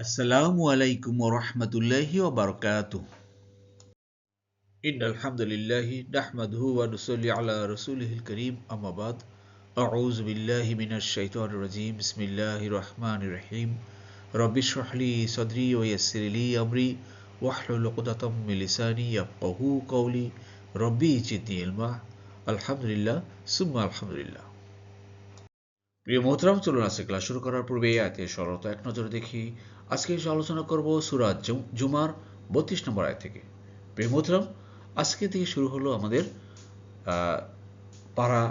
আসসালামু আলাইকুম ওয়া রাহমাতুল্লাহি ওয়া বারাকাতুহু। ইন্নাল হামদুলিল্লাহি নাহমাদুহু ওয়া নুসাল্লি আলা রাসূলিহিল কারীম আম্মা বাদ। আউযু বিল্লাহি মিনাশ শাইতানির রাজীম। বিসমিল্লাহির রাহমানির রাহিম। রব্বি ইশরাহ লি সাদরি ওয়া ইয়াসসির লি আমরি ওয়াহলুল উকদাতাম মিন লিসানি ইয়াফকাহু কওলি। রব্বি জিদনি ইলমা। আলহামদুলিল্লাহ সুম্মা আলহামদুলিল্লাহ। প্রিয় মোহতরম, চলুন আজকে ক্লাস শুরু করার পূর্বে এই আয়াতের সরলতা এক নজরে দেখি। আজকে এসে আলোচনা করব সূরা জুমার ৩২ নম্বর আয়াত থেকে। প্রিয় মোহতরম, আজকে থেকে শুরু হলো আমাদের পারা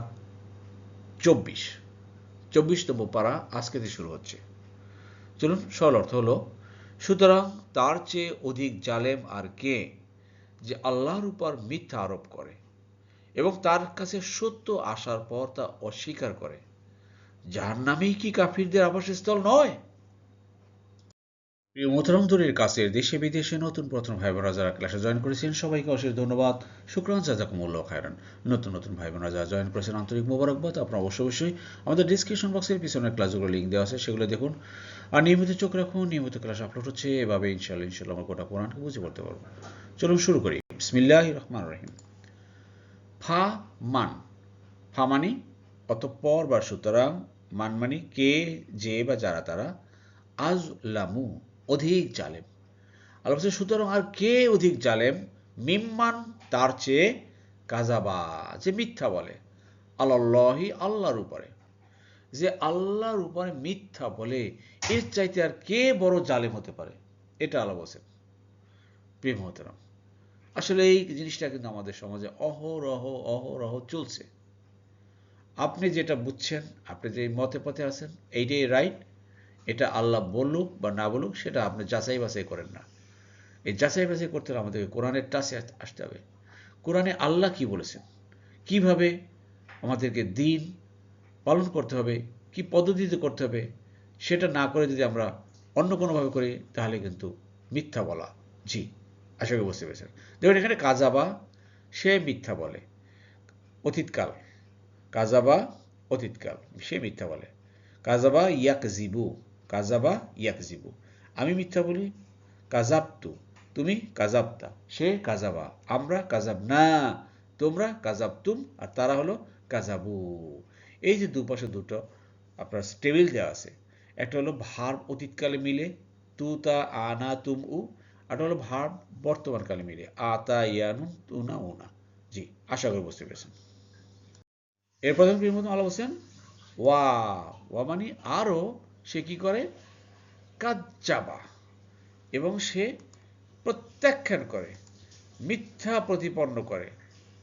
২৪তম পারা আজকে থেকে শুরু হচ্ছে। চলুন, সরল অর্থ হলো, সুতরাং তার চেয়ে অধিক জালেম আর কে যে আল্লাহর উপর মিথ্যা আরোপ করে এবং তার কাছে সত্য আসার পর তা অস্বীকার করে। জাহান্নামই কি কাফিরদের আবাসস্থল নয়? প্রিয় মোহতরম, দূরের কাছের দেশে বিদেশে নতুন প্রথম ভাই বোনরা যারা ক্লাসে জয়েন করেছেন সবাইকে অশেষ ধন্যবাদ। শুকরান, জাযাকুমুল্লাহু খায়রান। নতুন ভাই বোনরা যারা জয়েন করেছেন আন্তরিক মোবারকবাদ। আপনারা অবশ্যই আমাদের ডিসক্রিপশন বক্সের পিছনের ক্লাসগুলো লিঙ্ক দেওয়া আছে, সেগুলো দেখুন আর নিয়মিত চোখ রাখুন। নিয়মিত ক্লাস আপলোড হচ্ছে, এভাবে ইনশাল্লাহ আমরা গোটা কোরআনকে বুঝে পড়তে পারবো। চলুন শুরু করি। বিসমিল্লাহির রহমানির রহিম। ফা মান, ফা মানি অতঃপর বা সুতরাং, মান মানি কে যে বা যারা তারা, আযলামু অধিক জালেম। আল্লাহ বলছে সুতরাং আর কে অধিক জালেম, মিম্মান তার চেয়ে, কাযাবা যে মিথ্যা বলে, আলাল্লাহি আল্লাহর উপরে, যে আল্লাহর উপরে মিথ্যা বলে, এর চাইতে আর কে বড় জালেম হতে পারে? এটা আল্লাহ বলছেন। প্রিয় মুহতারাম, আসলে এই জিনিসটা কিন্তু আমাদের সমাজে অহরহ চলছে। আপনি যেটা বুঝছেন, আপনি যে মতে পথে আছেন, এইটাই রাইট, এটা আল্লাহ বলুক বা না বলুক সেটা আপনি যাচাই বাছাই করেন না। এই যাচাই বাছাই করতে হলে আমাদেরকে কোরআনের টাচে আসতে হবে। কোরআনে আল্লাহ কি বলেছেন, কিভাবে আমাদেরকে দিন পালন করতে হবে, কি পদ্ধতিতে করতে হবে, সেটা না করে যদি আমরা অন্য কোনোভাবে করি তাহলে কিন্তু মিথ্যা বলা। জি, আশা করি বুঝতে পেরেছেন। দেখুন এখানে কাযাবা, সে মিথ্যা বলে, অতীতকাল। কাযাবা অতীতকাল, সে মিথ্যা বলে। কাযাবা ইয়াকজিবু, কাযাবা ইয়াকজিবু, আমি মিথ্যা বলি। কাযাবতু, তুমি কাযাবতা, সে কাযাবা, আমরা কাযাবনা, তোমরা কাযাবতুম, আর তারা হলো কাযাবু। এই যে দুপাশে দুটো আপনার টেবিল দেওয়া আছে, একটা হলো ভার্ব অতীতকালে মিলে, তু তা আনা তুম উ, আর হলো ভার্ব বর্তমানকালে মিলে, আতা ইয়ানুন তুনা উনা। জি, আশা করি বুঝতে পেরেছেন। এর প্রথম ক্রিয়ার মধ্যে আল্লাহ বলছেন ওয়া, ওয়া মানে আরও, সে কি করে, কাজ্জাবা, এবং সে প্রত্যাখ্যান করে, মিথ্যা প্রতিপন্ন করে।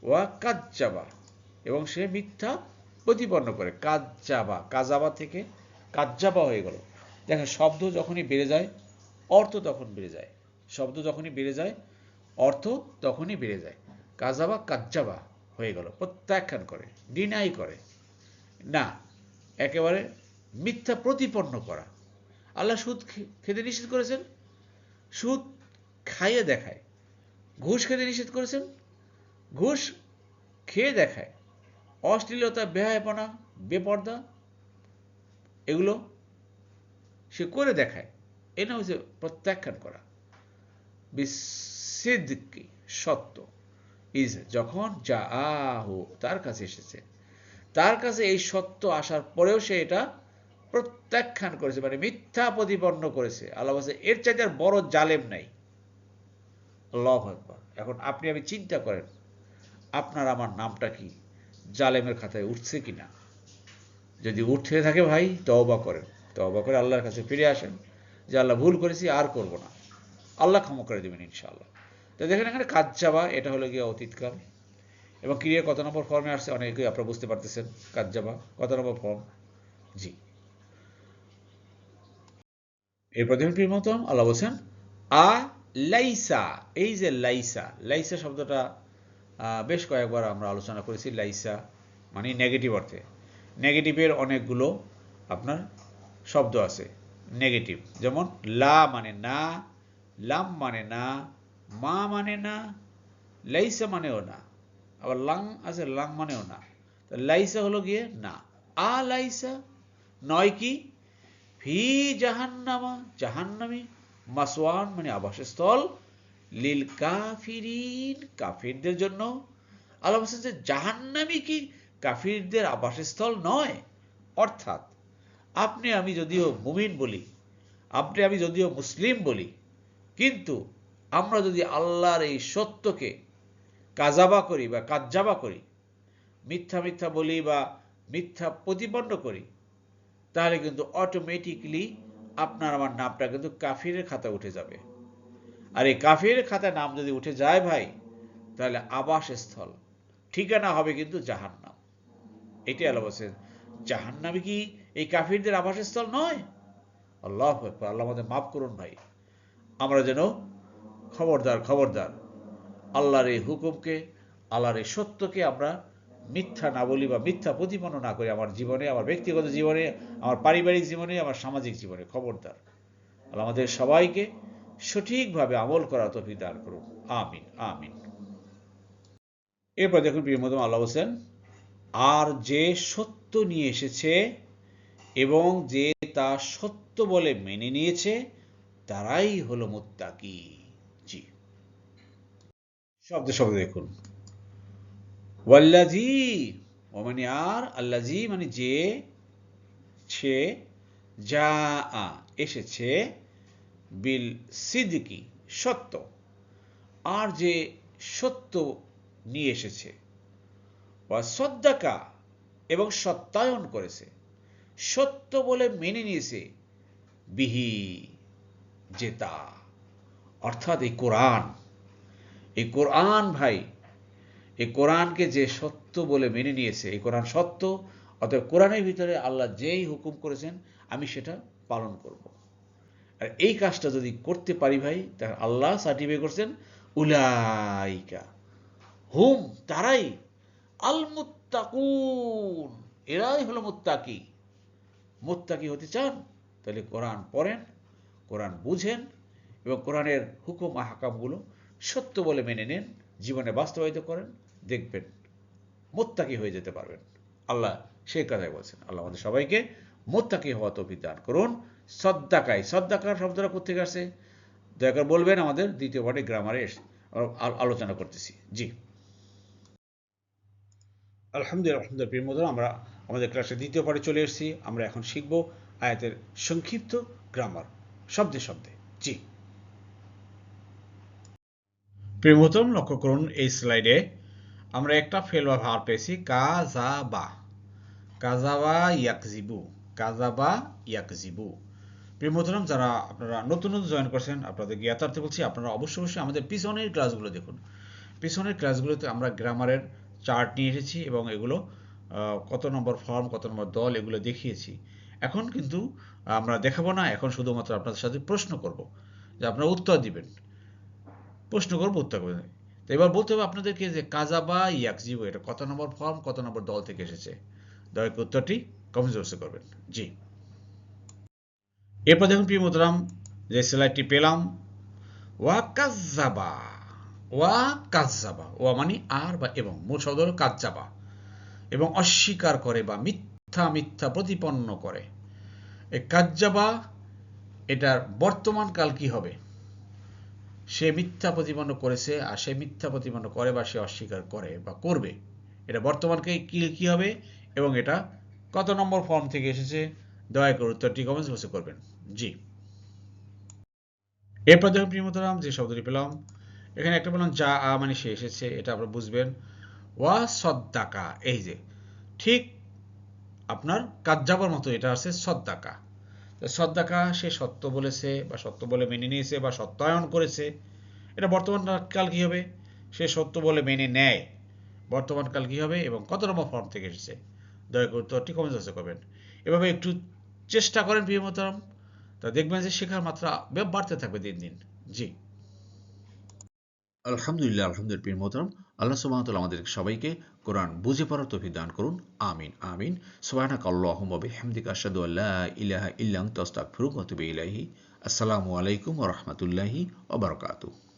ওয়া কাজ্জাবা, এবং সে মিথ্যা প্রতিপন্ন করে। কাজ্জাবা, কাজাবা থেকে কাজ্জাবা হয়ে গেল। দেখেন, শব্দ যখনই বেড়ে যায় অর্থ তখন বেড়ে যায়, শব্দ যখনই বেড়ে যায় অর্থ তখনই বেড়ে যায়। কাজাবা কাজ্জাবা হয়ে গেল, প্রত্যাখ্যান করে, ডিনাই করে না, একেবারে মিথ্যা প্রতিপন্ন করা। আল্লাহ সুদ খেতে নিষেধ করেছেন, সুদ খাইয়ে দেখায়। ঘুষ খেতে নিষেধ করেছেন, ঘুষ খেয়ে দেখায়। অশ্লীলতা, বেহায়াপনা, বেপর্দা, এগুলো সে করে দেখায়। এটা হচ্ছে প্রত্যাখ্যান করা। বিসিদকি, সত্য, ইজ যখন, যা আহু তার কাছে এসেছে, তার কাছে এই সত্য আসার পরেও সে এটা প্রত্যাখ্যান করেছে, মানে মিথ্যা প্রতিপন্ন করেছে। আল্লাহ বলছে এর চাইতে আর বড় জালেম নাই। আল্লাহু আকবার। এখন আপনি আমি চিন্তা করেন, আপনার আমার নামটা কি জালেমের খাতায় উঠছে কিনা? যদি উঠতে থাকে ভাই, তওবা করেন, তওবা করে আল্লাহর কাছে ফিরে আসেন যে আল্লাহ ভুল করেছি, আর করব না। আল্লাহ ক্ষমা করে দেবেন ইনশাআল্লাহ। তো দেখেন এখানে কাজ্জাবা, এটা হলো গিয়ে অতীতকাল, এবং ক্রিয়া কত নম্বর ফর্মে আসছে অনেকেই আপনারা বুঝতে পারতেছেন। কাজ্জাবা কত নম্বর ফর্ম? জি, এরপর দেখুন প্রিয় মতম আল্লাহ বলছেন আ লাইসা। এই যে লাইসা, লাইসা শব্দটা বেশ কয়েকবার আমরা আলোচনা করেছি। লাইসা মানে নেগেটিভ অর্থে। নেগেটিভের অনেকগুলো আপনার শব্দ আছে নেগেটিভ, যেমন লা মানে না, লাম মানে না, মা মানে না, লাইসা মানেও না, আবার লাং আছে, লাং মানেও না। লাইসা হলো গিয়ে না। আ লাইসা নয় কি, ফি জাহান্নামা, জাহান্নামে, মাসওয়ান মানে আবাসস্থল, লিল কাফিরিন কাফিরদের জন্য। আল্লাহ বলছেন যে জাহান্নামই কি কাফিরদের আবাসস্থল নয়? অর্থাৎ আপনি আমি যদিও মুমিন বলি, আপনি আমি যদিও মুসলিম বলি, কিন্তু আমরা যদি আল্লাহর এই সত্যকে কাজাবা করি বা কাজ্জাবা করি, মিথ্যা মিথ্যা বলি বা মিথ্যা প্রতিপন্ন করি, তাহলে কিন্তু অটোমেটিকলি আপনার আমার নামটা কিন্তু কাফিরের খাতায় উঠে যাবে। আর এই কাফিরের খাতায় নাম যদি উঠে যায় ভাই, তাহলে আবাসস্থল, ঠিকানা হবে কিন্তু জাহান্নাম। এটাই আল্লাহ বলছেন, জাহান্নামে কি এই কাফিরদের আবাসস্থল নয়? আল্লাহু আকবার, আল্লাহ আমাদের মাফ করুন ভাই। আমরা যেন খবরদার খবরদার আল্লাহর এই হুকুমকে, আল্লাহর এই সত্যকে আমরা মিথ্যা না বলি বা মিথ্যা প্রতিপন্ন না করি আমার জীবনে, আমার ব্যক্তিগত জীবনে, আমার পারিবারিক জীবনে, আমার সামাজিক জীবনে। খবরদার। আল্লাহ আমাদের সবাইকে সঠিকভাবে আমল করা তৌফিক দান করুন। আমিন আমিন। এরপর দেখুন প্রিয় মুমিন, আল্লাহ বলেন, আর যে সত্য নিয়ে এসেছে এবং যে তা সত্য বলে মেনে নিয়েছে তারাই হলো মুত্তাকি। জি, শব্দে শব্দে দেখুন। ওয়াল্লাজি, ও মানে আর, আল্লাজি মানে যে, সে, যা এসেছে, বিল সিদ্দিকি সত্য, আর যে সত্য নিয়ে এসেছে, ওয়া সদ্দাকা এবং সত্যায়ন করেছে, সত্য বলে মেনে নিয়েছে, বিহি জেতা, অর্থাৎ এই কোরআন, এই কোরআন ভাই, এই কোরআনকে যে সত্য বলে মেনে নিয়েছে, এই কোরআন সত্য, অতএব কোরআনের ভিতরে আল্লাহ যেই হুকুম করেছেন আমি সেটা পালন করব। আর এই কাজটা যদি করতে পারি ভাই, তাহলে আল্লাহ সার্টিফাই করছেন, উলাইকা হুম তারাই, আল মুত্তাকুন এরাই হলো মুত্তাকি। মুত্তাকি হতে চান তাহলে কোরআন পড়েন, কোরআন বুঝেন এবং কোরআনের হুকুম আহকামগুলো সত্য বলে মেনে নেন, জীবনে বাস্তবায়িত করেন, দেখবেন মুত্তাকি হয়ে যেতে পারবেন। আল্লাহ সেই কথাই বলছেন। আল্লাহ আমাদের সবাইকে মুত্তাকি হওয়া তৌফিক দান করুন। সদ্দাকায়, সদ্দাকার শব্দটা কোত্থেকে আসে দয়া করে বলবেন, আমাদের দ্বিতীয় পাঠে গ্রামারে আলোচনা করতেছি। জি, আলহামদুলিল্লাহ প্রিয় বন্ধুরা, আমরা আমাদের ক্লাসের দ্বিতীয় পাঠে চলে এসেছি। আমরা এখন শিখব আয়াতের সংক্ষিপ্ত গ্রামার শব্দে শব্দে। জি, প্রিয় বন্ধুরা লক্ষ্য করুন, এই স্লাইডে আমরা একটা ফেল বা ভার্ব পেয়েছি, কাযাবা, কাযাবা ইয়াকযিবু, কাযাবা ইয়াকযিবু। প্রিয় মোহতারাম, যারা আপনারা নতুন নতুন জয়েন করছেন, আপনাদের জ্ঞাতার্থে বলছি, আপনারা অবশ্যই অবশ্যই আমাদের পিছনের ক্লাসগুলো দেখুন। পিছনের ক্লাসগুলোতে আমরা গ্রামারের চার্ট নিয়ে এসেছি এবং এগুলো কত নম্বর ফর্ম, কত নম্বর দল, এগুলো দেখিয়েছি। এখন কিন্তু আমরা দেখাবো না, এখন শুধুমাত্র আপনাদের সাথে প্রশ্ন করব, যে আপনারা উত্তর দিবেন। প্রশ্ন করবো, উত্তর করবেন। তো এবার বলতে হবে আপনাদেরকে যে কাযাবা ইয়াকযিবু এটা কত নম্বর ফর্ম, কত নম্বর দল থেকে এসেছে। দয়া করে উত্তরটি কমেন্ট বক্সে করবেন। জি, এরপর দেখুন প্রিয় মোহতারাম, যে স্লাইডটি পেলাম, ওয়া কাজ্জাবা, ওয়া কাজ্জাবা, ওয়া মানে আর বা এবং, মূল শব্দ হলো কাজ্জাবা, এবং অস্বীকার করে বা মিথ্যা মিথ্যা প্রতিপন্ন করে। এই কাজ্জাবা এটার বর্তমান কাল কি হবে? সে মিথ্যা প্রতিপন্ন করেছে, আর সে মিথ্যা প্রতিপন্ন করে বা সে অস্বীকার করে বা করবে, এটা বর্তমানকে কি হবে এবং এটা কত নম্বর ফর্ম থেকে এসেছে? দয়া করে উত্তরটি কমেন্টস বক্সে করবেন। জি, এরপর দেখুন প্রিয় মোহতারাম, যে শব্দটি পেলাম, এখানে একটা পেলাম যা মানে সে এসেছে, এটা আপনারা বুঝবেন। ওয়া সদ্দাকা, এই যে ঠিক আপনার কাজ্জাবার মতো এটা আছে সদ্দাকা। সদ্দাকা সে সত্য বলেছে বা সত্য বলে মেনে নিয়েছে বা সত্যায়ন করেছে, এটা বর্তমান কাল কি হবে? সে সত্য বলে মেনে নেয়, বর্তমান কাল কি হবে এবং কত নম্বর ফর্ম থেকে এসেছে? দয়া করে উত্তরটি কমেন্ট বক্সে করবেন। এভাবে একটু চেষ্টা করেন প্রিয় মোহতারাম, তা দেখবেন যে শেখার মাত্রা বাড়তে থাকবে দিন দিন। জি, আলহামদুলিল্লাহ, আলহামদুলিল্লাহ প্রিয় মোহতারাম, আল্লাহ সুবহানাহু ওয়া তাআলা আমাদের সবাইকে কোরআন বুঝে পড়ার তৌফিক দান করুন। আমিন আমিন। সুবহানাকা আল্লাহুম্মা ওয়া বিহামদিকা আশহাদু আল্লা ইলাহা ইল্লা আনতা আস্তাগফিরুকা ওয়া আতুবু ইলাইহি। আসসালামু আলাইকুম ওয়া রাহমাতুল্লাহি ওয়া বারাকাতুহু।